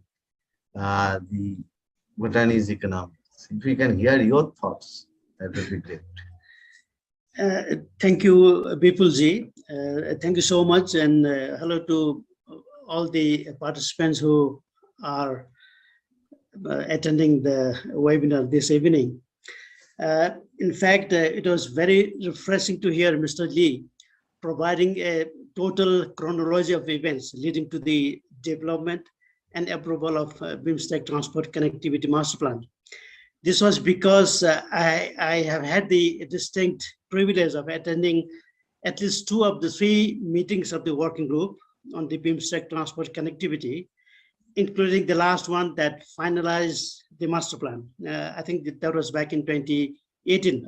the Bhutanese economics? If we can hear your thoughts, that would be great. Thank you, Bipul ji. Thank you so much, and hello to all the participants who are attending the webinar this evening. In fact, it was very refreshing to hear Mr. Lee providing a total chronology of events leading to the development and approval of BIMSTEC Transport Connectivity Master Plan. This was because I have had the distinct privilege of attending at least 2 of the 3 meetings of the working group on the BIMSTEC Transport Connectivity, including the last one that finalized the master plan. I think that was back in 2018,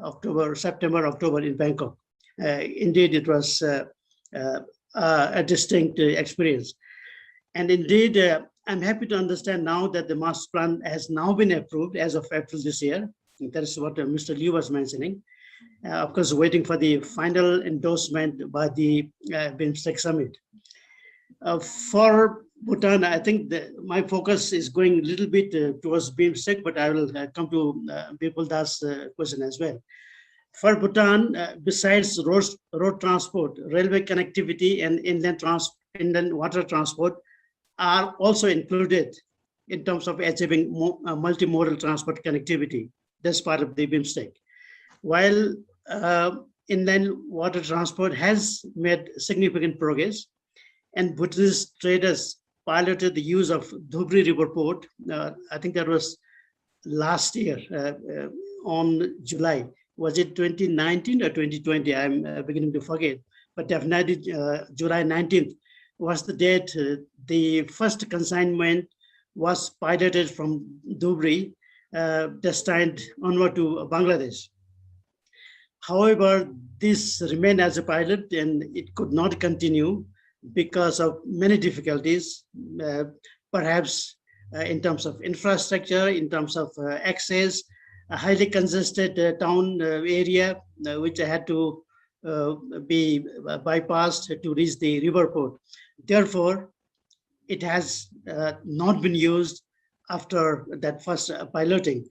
September, October in Bangkok. Indeed, it was a distinct experience. And indeed, I'm happy to understand now that the master plan has now been approved as of April this year. That is what Mr. Liu was mentioning. Of course, waiting for the final endorsement by the BIMSTEC Summit. For Bhutan, I think my focus is going a little bit towards BIMSTEC, but I will come to Bipul Das' question as well. For Bhutan, besides road transport, railway connectivity and inland water transport are also included in terms of achieving multimodal transport connectivity. That's part of the BIMSTEC. While inland water transport has made significant progress, and Bhutanese traders piloted the use of Dhubri River Port. I think that was last year on July. Was it 2019 or 2020? I'm beginning to forget, but definitely July 19th was the date the first consignment was piloted from Dhubri, destined onward to Bangladesh. However, this remained as a pilot and it could not continue because of many difficulties, perhaps in terms of infrastructure, in terms of access, a highly congested town area, which had to be bypassed to reach the river port. Therefore, it has not been used after that first piloting.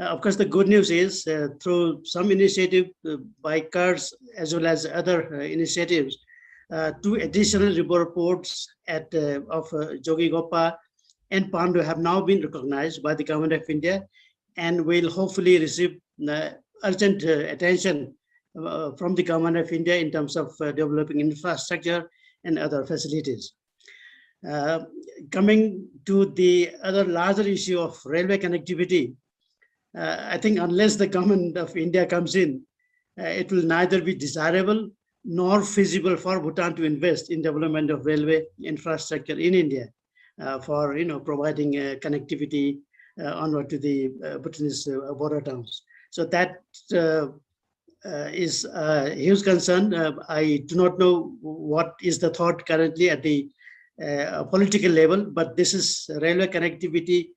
Of course, the good news is through some initiative by CARS as well as other initiatives, 2 additional river ports of Jogigopa and Pandu have now been recognized by the Government of India and will hopefully receive urgent attention from the Government of India in terms of developing infrastructure and other facilities. Coming to the other larger issue of railway connectivity, I think unless the Government of India comes in, it will neither be desirable nor feasible for Bhutan to invest in development of railway infrastructure in India for providing connectivity onward to the Bhutanese border towns. So that is a huge concern. I do not know what is the thought currently at the political level, but this is railway connectivity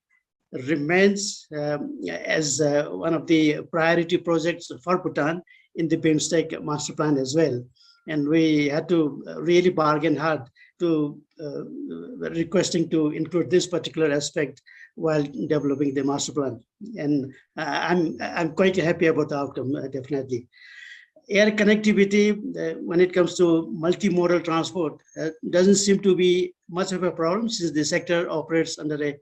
remains as one of the priority projects for Bhutan in the BIMSTEC master plan as well. And we had to really bargain hard to requesting to include this particular aspect while developing the master plan. And I'm quite happy about the outcome, definitely. Air connectivity, when it comes to multimodal transport, doesn't seem to be much of a problem since the sector operates under a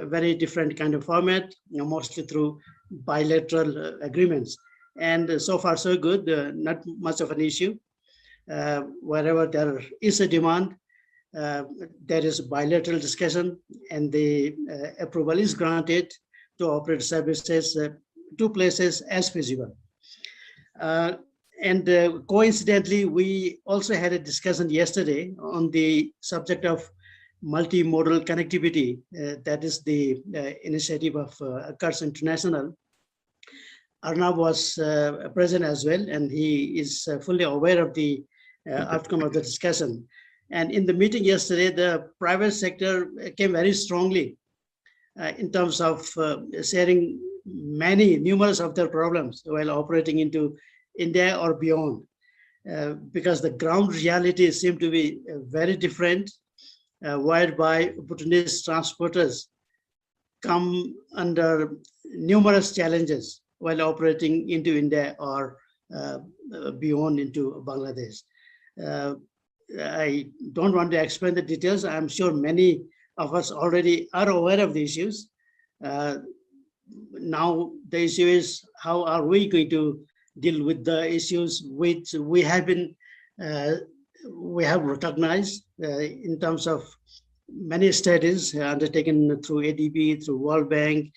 very different kind of format, mostly through bilateral agreements. And so far, so good, not much of an issue. Wherever there is a demand, there is bilateral discussion and the approval is granted to operate services to places as feasible. And coincidentally, we also had a discussion yesterday on the subject of multimodal connectivity. That is the initiative of CARS International. Arnav was present as well, and he is fully aware of the outcome of the discussion. And in the meeting yesterday, the private sector came very strongly in terms of sharing numerous of their problems while operating into India or beyond, because the ground reality seemed to be very different, whereby Bhutanese transporters come under numerous challenges while operating into India or beyond into Bangladesh. I don't want to explain the details. I'm sure many of us already are aware of the issues. Now the issue is, how are we going to deal with the issues which we have recognized in terms of many studies undertaken through ADB, through World Bank,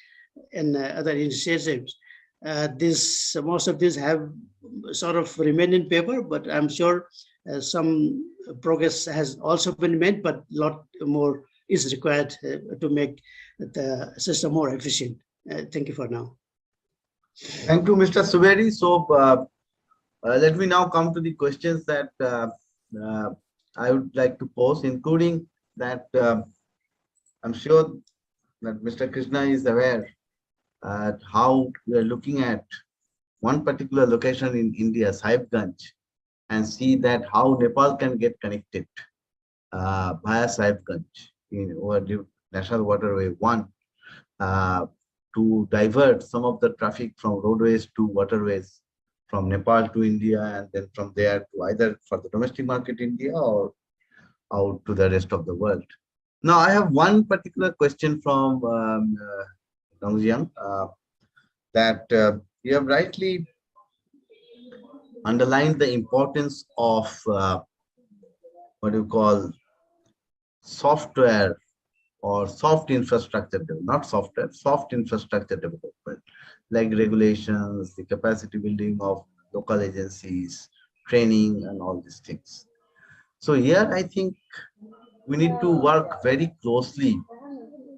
and other initiatives. Most of these have sort of remained in paper, but I'm sure some progress has also been made, but a lot more is required to make the system more efficient. Thank you for now. Thank you, Mr. Suberi. So let me now come to the questions that I would like to pose, including that I'm sure that Mr. Krishna is aware how we are looking at one particular location in India, Sahibganj, and see that how Nepal can get connected. via Sahibganj in over the National Waterway 1 to divert some of the traffic from roadways to waterways from Nepal to India, and then from there to either for the domestic market India or out to the rest of the world. Now, I have one particular question from Dongxiang, that you have rightly underlined the importance of what you call software or soft infrastructure, not software, soft infrastructure development, like regulations, the capacity building of local agencies, training, and all these things. So here, I think we need to work very closely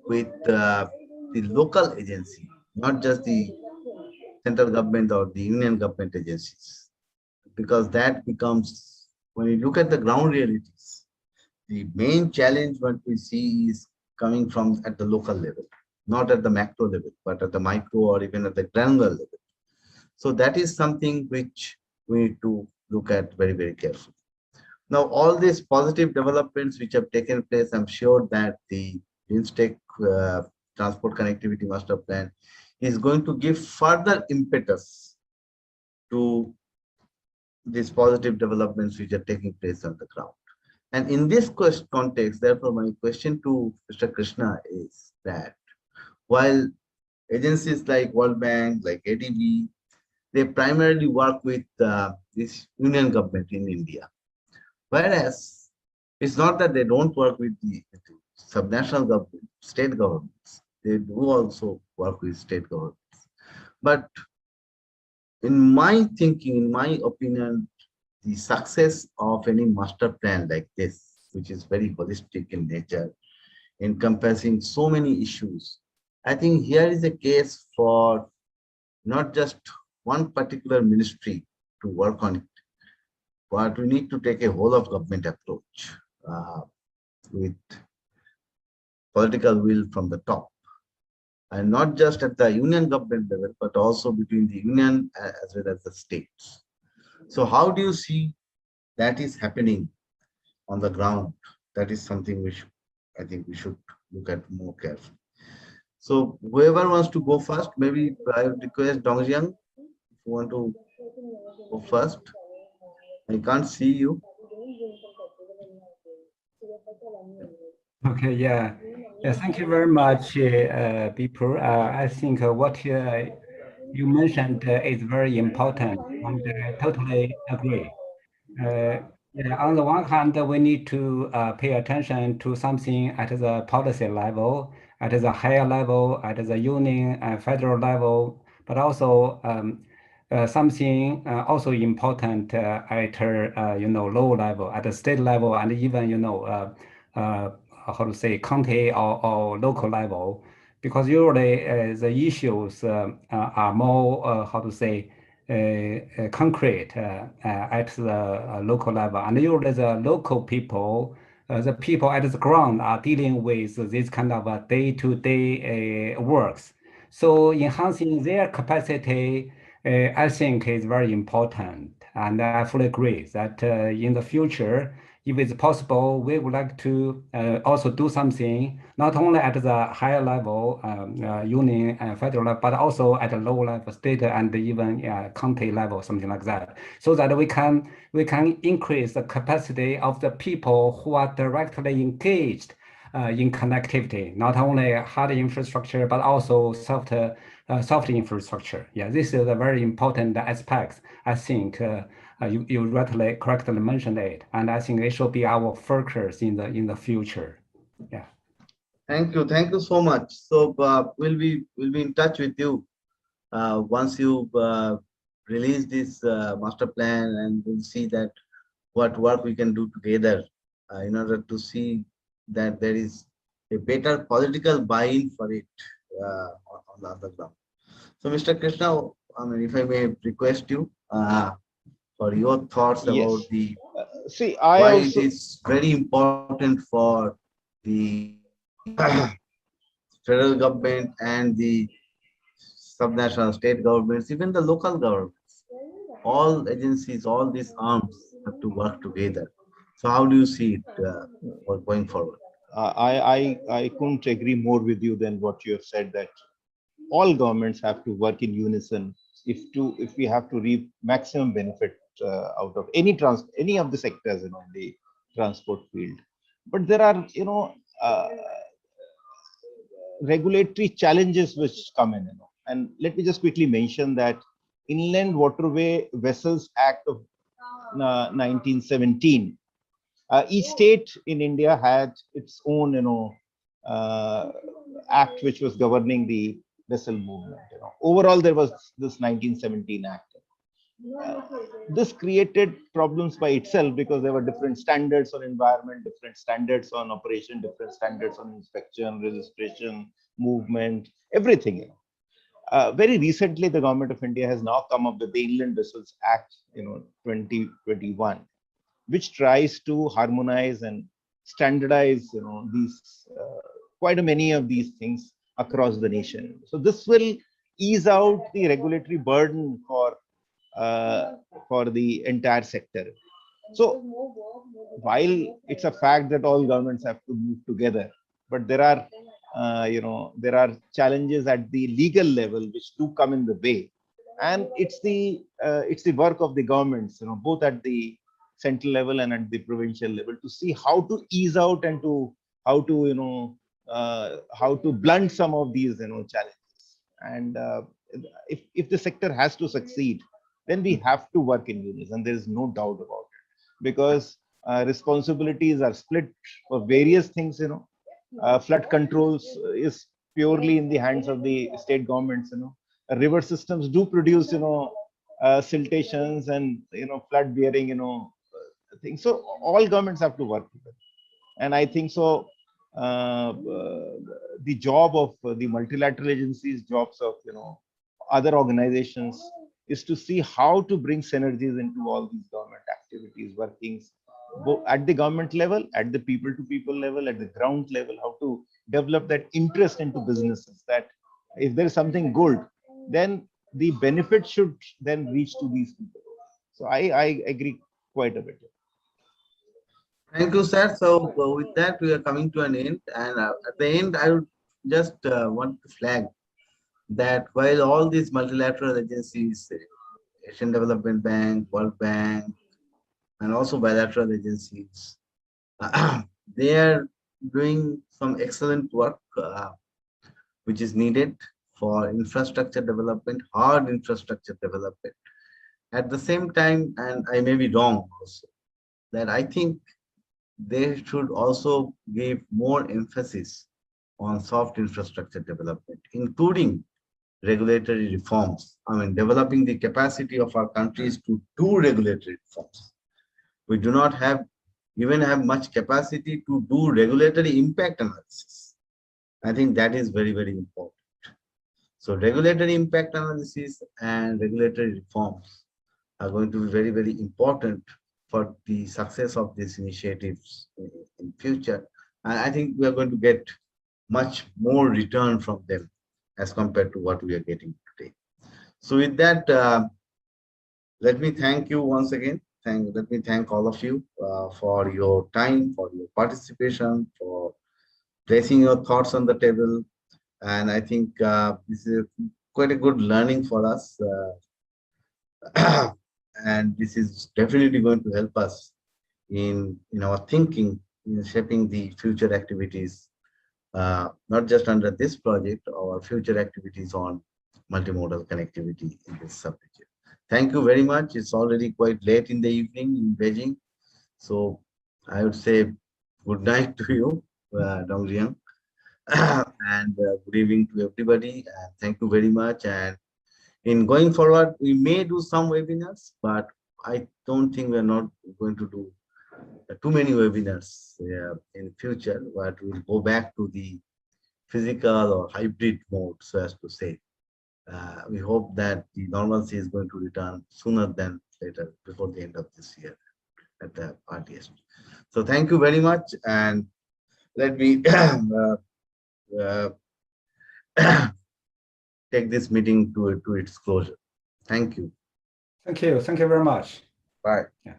with the local agency, not just the central government or the union government agencies, because that becomes, when you look at the ground realities, the main challenge what we see is coming from at the local level, not at the macro level, but at the micro or even at the granular level. So that is something which we need to look at very, very carefully. Now, all these positive developments which have taken place, I'm sure that the INSTEC Transport Connectivity Master Plan is going to give further impetus to these positive developments which are taking place on the ground. And in this context, therefore, my question to Mr. Krishna is that while agencies like World Bank, like ADB, they primarily work with this union government in India. Whereas it's not that they don't work with the subnational government, state governments. They do also work with state governments. But in my thinking, in my opinion, the success of any master plan like this, which is very holistic in nature, encompassing so many issues, I think here is a case for not just one particular ministry to work on it, but we need to take a whole of government approach with political will from the top, and not just at the union government level, but also between the union as well as the states. So how do you see that is happening on the ground? That is something which I think we should look at more carefully. So whoever wants to go first, maybe I would request Dongxiang, if you want to go first. I can't see you. Okay, yeah. Yeah, thank you very much, Bipul. I think what you mentioned is very important, and I totally agree. Yeah, on the one hand, we need to pay attention to something at the policy level, at the higher level, at the union and federal level, but also something also important at low level, at the state level, and even how to say county or local level, because usually the issues are more how to say concrete at the local level, and usually the local people, the people at the ground are dealing with this kind of day-to-day works. So enhancing their capacity, I think is very important, and I fully agree that in the future, if it's possible, we would like to also do something not only at the higher level, union and federal level, but also at the low level, state and even county level, something like that, so that we can increase the capacity of the people who are directly engaged in connectivity, not only hard infrastructure but also soft infrastructure. Yeah, this is a very important aspect. I think you rightly correctly mentioned it, and I think it should be our focus in the future. Yeah. Thank you so much. So we'll be in touch with you once you release this master plan, and we'll see that what work we can do together in order to see that there is a better political buy-in for it on the other ground. So, Mr. Krishna, I mean, if I may request you for your thoughts about the See, why it is very important for the federal government and the subnational state governments, even the local governments, all agencies, all these arms have to work together So how do you see it going forward? I couldn't agree more with you than what you have said, that all governments have to work in unison if we have to reap maximum benefit out of any of the sectors in the transport field. But there are regulatory challenges which come in, and let me just quickly mention that Inland Waterway Vessels Act of 1917. Each state in India had its own, act which was governing the vessel movement. Overall, there was this 1917 Act. This created problems by itself because there were different standards on environment, different standards on operation, different standards on inspection, registration, movement, everything. Very recently, the government of India has now come up with the Inland Vessels Act, 2021, which tries to harmonize and standardize, these quite a many of these things across the nation. So this will ease out the regulatory burden for the entire sector. So while it's a fact that all governments have to move together, but there are there are challenges at the legal level which do come in the way, and it's the work of the governments, both at the central level and at the provincial level, to see how to ease out and to how to blunt some of these challenges. And if the sector has to succeed, then we have to work in unison. There is no doubt about it, because responsibilities are split for various things. Flood controls is purely in the hands of the state governments. River systems do produce siltations and flood bearing things. So all governments have to work together, and I think so. The job of the multilateral agencies, jobs of other organizations, is to see how to bring synergies into all these government activities, workings, both at the government level, at the people-to-people level, at the ground level, how to develop that interest into businesses, that if there is something good, then the benefit should then reach to these people. So I agree quite a bit. Thank you, sir. So with that, we are coming to an end. And at the end, I would just want to flag that while all these multilateral agencies, Asian Development Bank, World Bank, and also bilateral agencies, they are doing some excellent work, which is needed for infrastructure development, hard infrastructure development. At the same time, and I may be wrong also, that I think they should also give more emphasis on soft infrastructure development, including regulatory reforms. I mean, developing the capacity of our countries to do regulatory reforms. We do not even have much capacity to do regulatory impact analysis. I think that is very, very important. So regulatory impact analysis and regulatory reforms are going to be very, very important for the success of these initiatives in future. And I think we are going to get much more return from them as compared to what we are getting today. So with that, let me thank you once again. Let me thank all of you for your time, for your participation, for placing your thoughts on the table. And I think this is quite a good learning for us. And this is definitely going to help us in our thinking, in shaping the future activities, not just under this project, our future activities on multimodal connectivity in this subject. Thank you very much. It's already quite late in the evening in Beijing. So I would say good night to you, Dongxiang, and good evening to everybody. Thank you very much. And in going forward, we may do some webinars, but I don't think we're not going to do too many webinars in future, but we'll go back to the physical or hybrid mode, so as to say. We hope that the normalcy is going to return sooner than later, before the end of this year at the earliest. So thank you very much, and let me take this meeting to its closure. Thank you. Thank you. Thank you very much. Bye. Yeah.